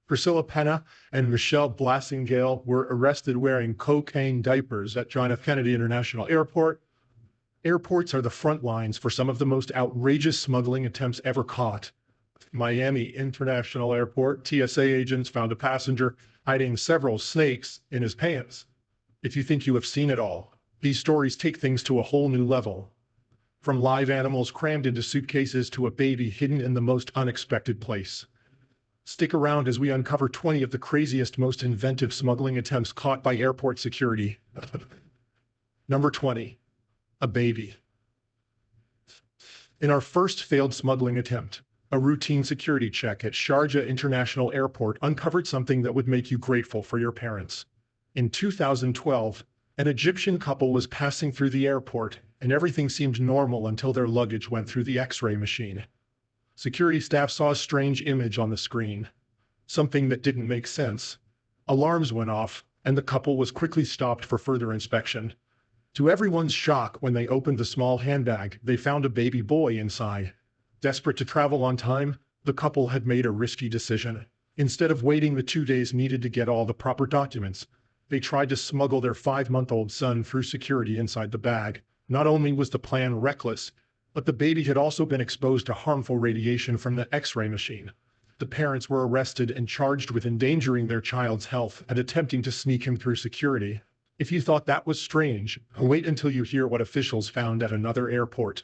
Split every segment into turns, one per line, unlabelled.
Priscilla Penna and Michelle Blassingale were arrested wearing cocaine diapers at John F. Kennedy International Airport. Airports are the front lines for some of the most outrageous smuggling attempts ever caught. Miami International Airport, TSA agents found a passenger hiding several snakes in his pants. If you think you have seen it all, these stories take things to a whole new level. From live animals crammed into suitcases to a baby hidden in the most unexpected place. Stick around as we uncover 20 of the craziest, most inventive smuggling attempts caught by airport security. Number 20. A baby. In our first failed smuggling attempt, a routine security check at Sharjah International Airport uncovered something that would make you grateful for your parents. In 2012, an Egyptian couple was passing through the airport, and everything seemed normal until their luggage went through the X-ray machine. Security staff saw a strange image on the screen. Something that didn't make sense. Alarms went off, and the couple was quickly stopped for further inspection. To everyone's shock, when they opened the small handbag, they found a baby boy inside. Desperate to travel on time, the couple had made a risky decision. Instead of waiting the 2 days needed to get all the proper documents, they tried to smuggle their 5-month-old son through security inside the bag. Not only was the plan reckless, but the baby had also been exposed to harmful radiation from the X-ray machine. The parents were arrested and charged with endangering their child's health and attempting to sneak him through security. If you thought that was strange, wait until you hear what officials found at another airport.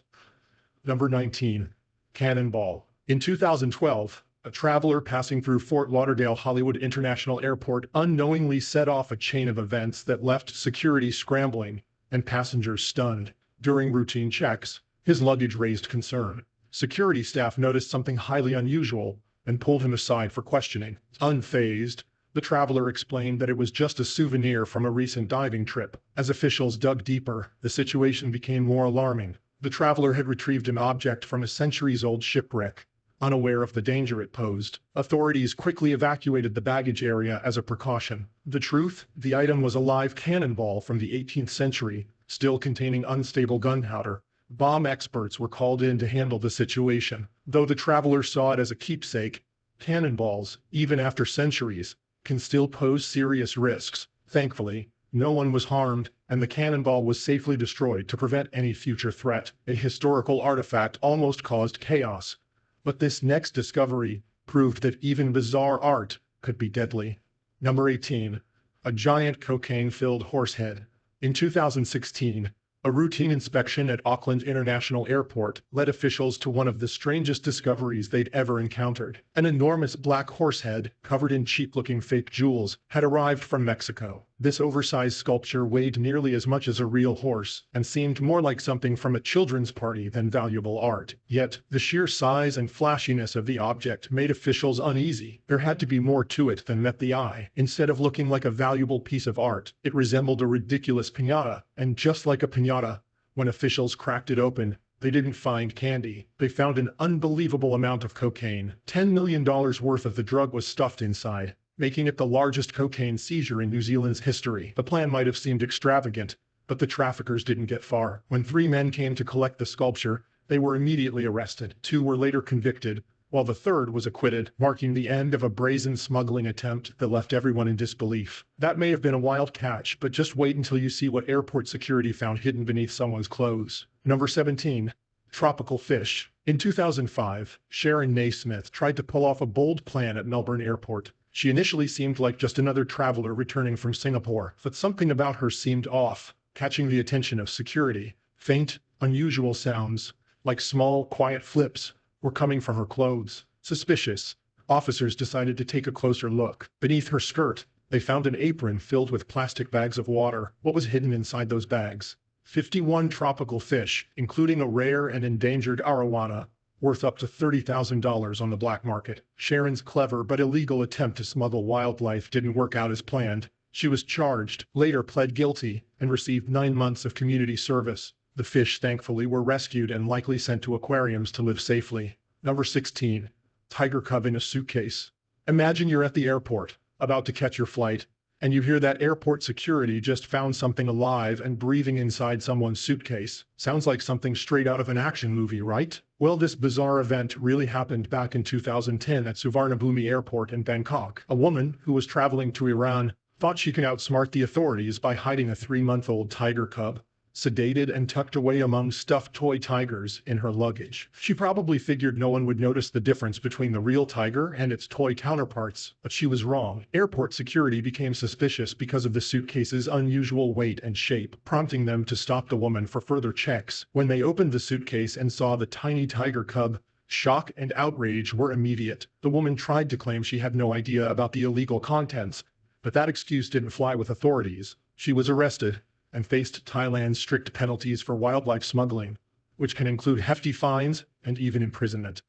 Number 19. Cannonball. In 2012, a traveler passing through Fort Lauderdale Hollywood International Airport unknowingly set off a chain of events that left security scrambling and passengers stunned. During routine checks, his luggage raised concern. Security staff noticed something highly unusual and pulled him aside for questioning. Unfazed, the traveler explained that it was just a souvenir from a recent diving trip. As officials dug deeper, the situation became more alarming. The traveler had retrieved an object from a centuries-old shipwreck. Unaware of the danger it posed, authorities quickly evacuated the baggage area as a precaution. The truth? The item was a live cannonball from the 18th century, still containing unstable gunpowder. Bomb experts were called in to handle the situation. Though the traveler saw it as a keepsake, cannonballs, even after centuries, can still pose serious risks. Thankfully, no one was harmed, and the cannonball was safely destroyed to prevent any future threat. A historical artifact almost caused chaos. But this next discovery proved that even bizarre art could be deadly. Number 18. A giant cocaine-filled horsehead. In 2016, a routine inspection at Auckland International Airport led officials to one of the strangest discoveries they'd ever encountered. An enormous black horsehead, covered in cheap-looking fake jewels, had arrived from Mexico. This oversized sculpture weighed nearly as much as a real horse and seemed more like something from a children's party than valuable art. Yet, the sheer size and flashiness of the object made officials uneasy. There had to be more to it than met the eye. Instead of looking like a valuable piece of art, it resembled a ridiculous piñata. And just like a piñata, when officials cracked it open, they didn't find candy. They found an unbelievable amount of cocaine. $10 million worth of the drug was stuffed inside, making it the largest cocaine seizure in New Zealand's history. The plan might have seemed extravagant, but the traffickers didn't get far. When 3 men came to collect the sculpture, they were immediately arrested. 2 were later convicted, while the 3rd was acquitted, marking the end of a brazen smuggling attempt that left everyone in disbelief. That may have been a wild catch, but just wait until you see what airport security found hidden beneath someone's clothes. Number 17. Tropical fish. In 2005, Sharon Naismith tried to pull off a bold plan at Melbourne Airport. She initially seemed like just another traveler returning from Singapore, but something about her seemed off, catching the attention of security. Faint, unusual sounds, like small, quiet flips, were coming from her clothes. Suspicious, officers decided to take a closer look. Beneath her skirt, they found an apron filled with plastic bags of water. What was hidden inside those bags? 51 tropical fish, including a rare and endangered arowana, worth up to $30,000 on the black market. Sharon's clever but illegal attempt to smuggle wildlife didn't work out as planned. She was charged, later pled guilty, and received 9 months of community service. The fish thankfully were rescued and likely sent to aquariums to live safely. Number 16. Tiger cub in a suitcase. Imagine you're at the airport, about to catch your flight, And you hear that airport security just found something alive and breathing inside someone's suitcase. Sounds like something straight out of an action movie, right? Well, this bizarre event really happened back in 2010 at Suvarnabhumi Airport in Bangkok. A woman who was traveling to Iran thought she could outsmart the authorities by hiding a 3-month-old tiger cub, sedated and tucked away among stuffed toy tigers in her luggage. She probably figured no one would notice the difference between the real tiger and its toy counterparts, but she was wrong. Airport security became suspicious because of the suitcase's unusual weight and shape, prompting them to stop the woman for further checks. When they opened the suitcase and saw the tiny tiger cub, shock and outrage were immediate. The woman tried to claim she had no idea about the illegal contents, but that excuse didn't fly with authorities. She was arrested and faced Thailand's strict penalties for wildlife smuggling, which can include hefty fines and even imprisonment.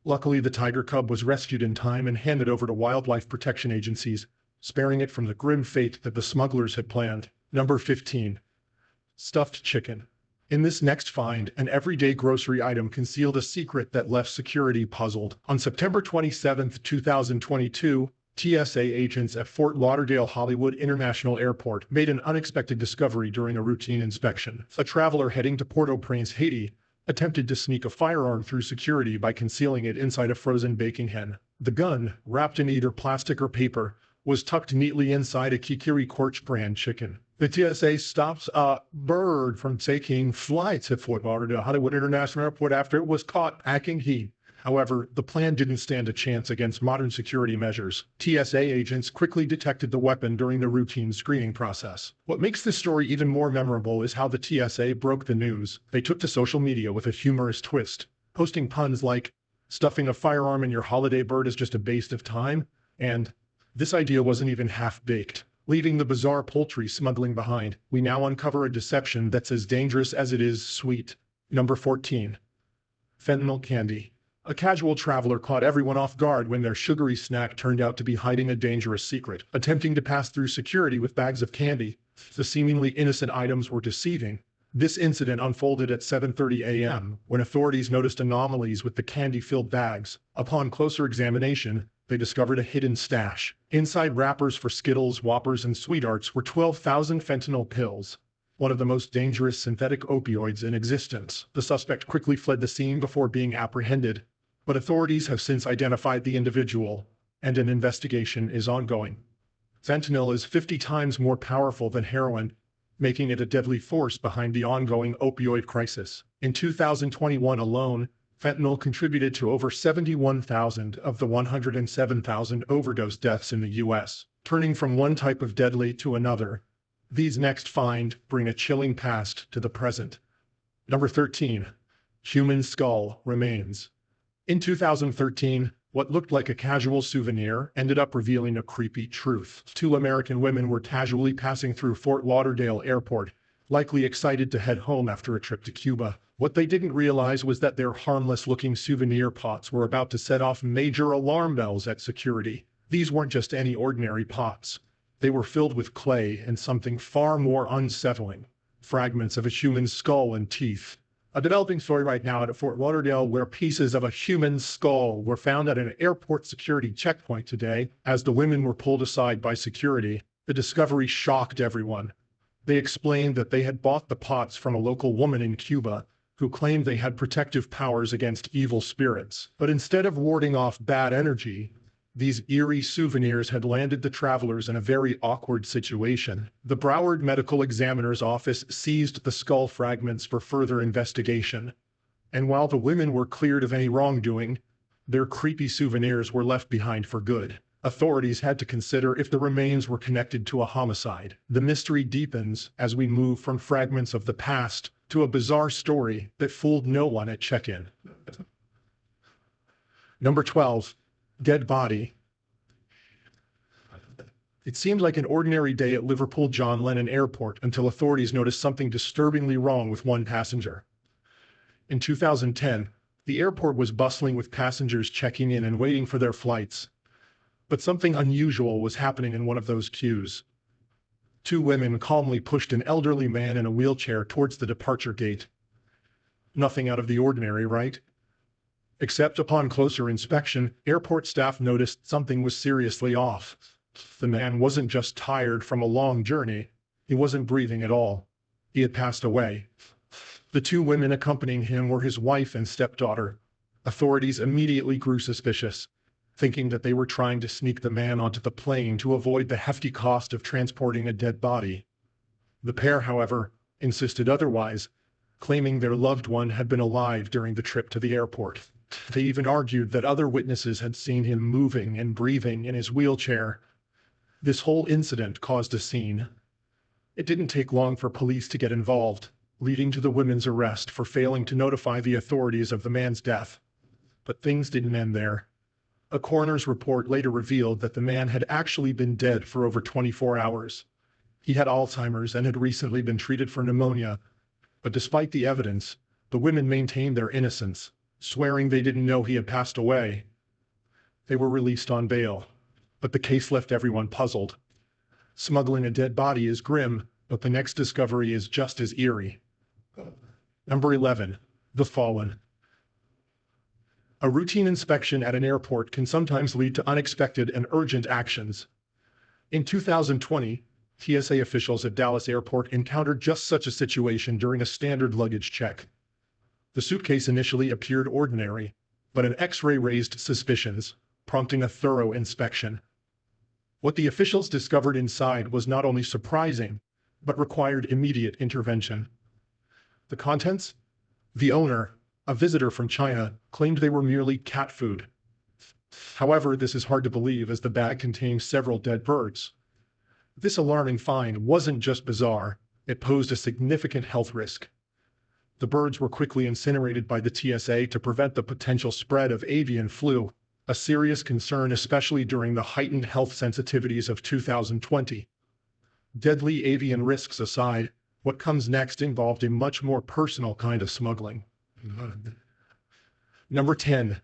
Luckily, the tiger cub was rescued in time and handed over to wildlife protection agencies, sparing it from the grim fate that the smugglers had planned. Number 15. Stuffed chicken. In this next find, an everyday grocery item concealed a secret that left security puzzled. On September 27, 2022, TSA agents at Fort Lauderdale Hollywood International Airport made an unexpected discovery during a routine inspection. A traveler heading to Port-au-Prince, Haiti, attempted to sneak a firearm through security by concealing it inside a frozen baking hen. The gun, wrapped in either plastic or paper, was tucked neatly inside a Kikiri Quartz brand chicken. The TSA stops a bird from taking flights at Fort Lauderdale Hollywood International Airport after it was caught packing heat. However, the plan didn't stand a chance against modern security measures. TSA agents quickly detected the weapon during the routine screening process. What makes this story even more memorable is how the TSA broke the news. They took to social media with a humorous twist, posting puns like, "Stuffing a firearm in your holiday bird is just a waste of time," and "This idea wasn't even half-baked." Leaving the bizarre poultry smuggling behind, we now uncover a deception that's as dangerous as it is sweet. Number 14. Fentanyl candy. A casual traveler caught everyone off guard when their sugary snack turned out to be hiding a dangerous secret. Attempting to pass through security with bags of candy, the seemingly innocent items were deceiving. This incident unfolded at 7:30 a.m. when authorities noticed anomalies with the candy-filled bags. Upon closer examination, they discovered a hidden stash. Inside wrappers for Skittles, Whoppers, and Sweethearts were 12,000 fentanyl pills, one of the most dangerous synthetic opioids in existence. The suspect quickly fled the scene before being apprehended, but authorities have since identified the individual, and an investigation is ongoing. Fentanyl is 50 times more powerful than heroin, making it a deadly force behind the ongoing opioid crisis. In 2021 alone, fentanyl contributed to over 71,000 of the 107,000 overdose deaths in the U.S. Turning from one type of deadly to another, these next find bring a chilling past to the present. Number 13. Human skull remains. In 2013, what looked like a casual souvenir ended up revealing a creepy truth. 2 American women were casually passing through Fort Lauderdale Airport, likely excited to head home after a trip to Cuba. What they didn't realize was that their harmless-looking souvenir pots were about to set off major alarm bells at security. These weren't just any ordinary pots. They were filled with clay and something far more unsettling: fragments of a human skull and teeth. A developing story right now at Fort Lauderdale where pieces of a human skull were found at an airport security checkpoint today. As the women were pulled aside by security, the discovery shocked everyone. They explained that they had bought the pots from a local woman in Cuba who claimed they had protective powers against evil spirits. But instead of warding off bad energy, these eerie souvenirs had landed the travelers in a very awkward situation. The Broward Medical Examiner's Office seized the skull fragments for further investigation. And while the women were cleared of any wrongdoing, their creepy souvenirs were left behind for good. Authorities had to consider if the remains were connected to a homicide. The mystery deepens as we move from fragments of the past to a bizarre story that fooled no one at check-in. Number 12. Dead body. It seemed like an ordinary day at Liverpool John Lennon Airport until authorities noticed something disturbingly wrong with one passenger. In 2010, the airport was bustling with passengers checking in and waiting for their flights. But something unusual was happening in one of those queues. 2 women calmly pushed an elderly man in a wheelchair towards the departure gate. Nothing out of the ordinary, right? Except upon closer inspection, airport staff noticed something was seriously off. The man wasn't just tired from a long journey, he wasn't breathing at all. He had passed away. The two women accompanying him were his wife and stepdaughter. Authorities immediately grew suspicious, thinking that they were trying to sneak the man onto the plane to avoid the hefty cost of transporting a dead body. The pair, however, insisted otherwise, claiming their loved one had been alive during the trip to the airport. They even argued that other witnesses had seen him moving and breathing in his wheelchair. This whole incident caused a scene. It didn't take long for police to get involved, leading to the women's arrest for failing to notify the authorities of the man's death. But things didn't end there. A coroner's report later revealed that the man had actually been dead for over 24 hours. He had Alzheimer's and had recently been treated for pneumonia. But despite the evidence, the women maintained their innocence, swearing they didn't know he had passed away. They were released on bail, but the case left everyone puzzled. Smuggling a dead body is grim, but the next discovery is just as eerie. Number 11. The Fallen. A routine inspection at an airport can sometimes lead to unexpected and urgent actions. In 2020, TSA officials at Dallas Airport encountered just such a situation during a standard luggage check. The suitcase initially appeared ordinary, but an X-ray raised suspicions, prompting a thorough inspection. What the officials discovered inside was not only surprising, but required immediate intervention. The contents? The owner, a visitor from China, claimed they were merely cat food. However, this is hard to believe as the bag contained several dead birds. This alarming find wasn't just bizarre, it posed a significant health risk. The birds were quickly incinerated by the TSA to prevent the potential spread of avian flu, a serious concern especially during the heightened health sensitivities of 2020. Deadly avian risks aside, what comes next involved a much more personal kind of smuggling. Number 10.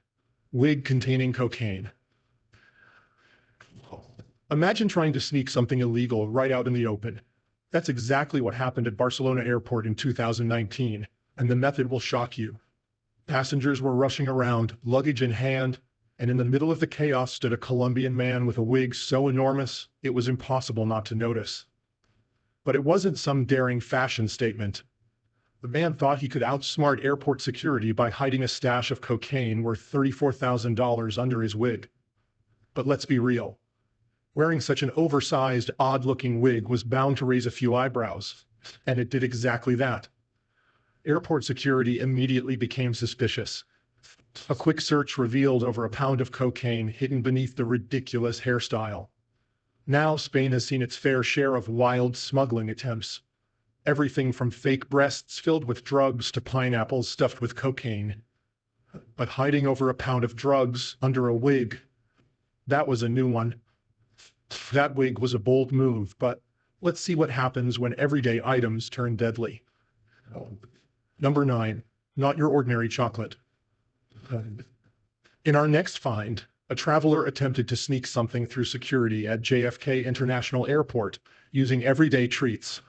Wig containing cocaine. Imagine trying to sneak something illegal right out in the open. That's exactly what happened at Barcelona Airport in 2019, and the method will shock you. Passengers were rushing around, luggage in hand, and in the middle of the chaos stood a Colombian man with a wig so enormous, it was impossible not to notice. But it wasn't some daring fashion statement. The man thought he could outsmart airport security by hiding a stash of cocaine worth $34,000 under his wig. But let's be real. Wearing such an oversized, odd-looking wig was bound to raise a few eyebrows, and it did exactly that. Airport security immediately became suspicious. A quick search revealed over a pound of cocaine hidden beneath the ridiculous hairstyle. Now Spain has seen its fair share of wild smuggling attempts. Everything from fake breasts filled with drugs to pineapples stuffed with cocaine. But hiding over a pound of drugs under a wig, that was a new one. That wig was a bold move, but let's see what happens when everyday items turn deadly. Number 9. Not your ordinary chocolate. In our next find, a traveler attempted to sneak something through security at JFK International Airport using everyday treats.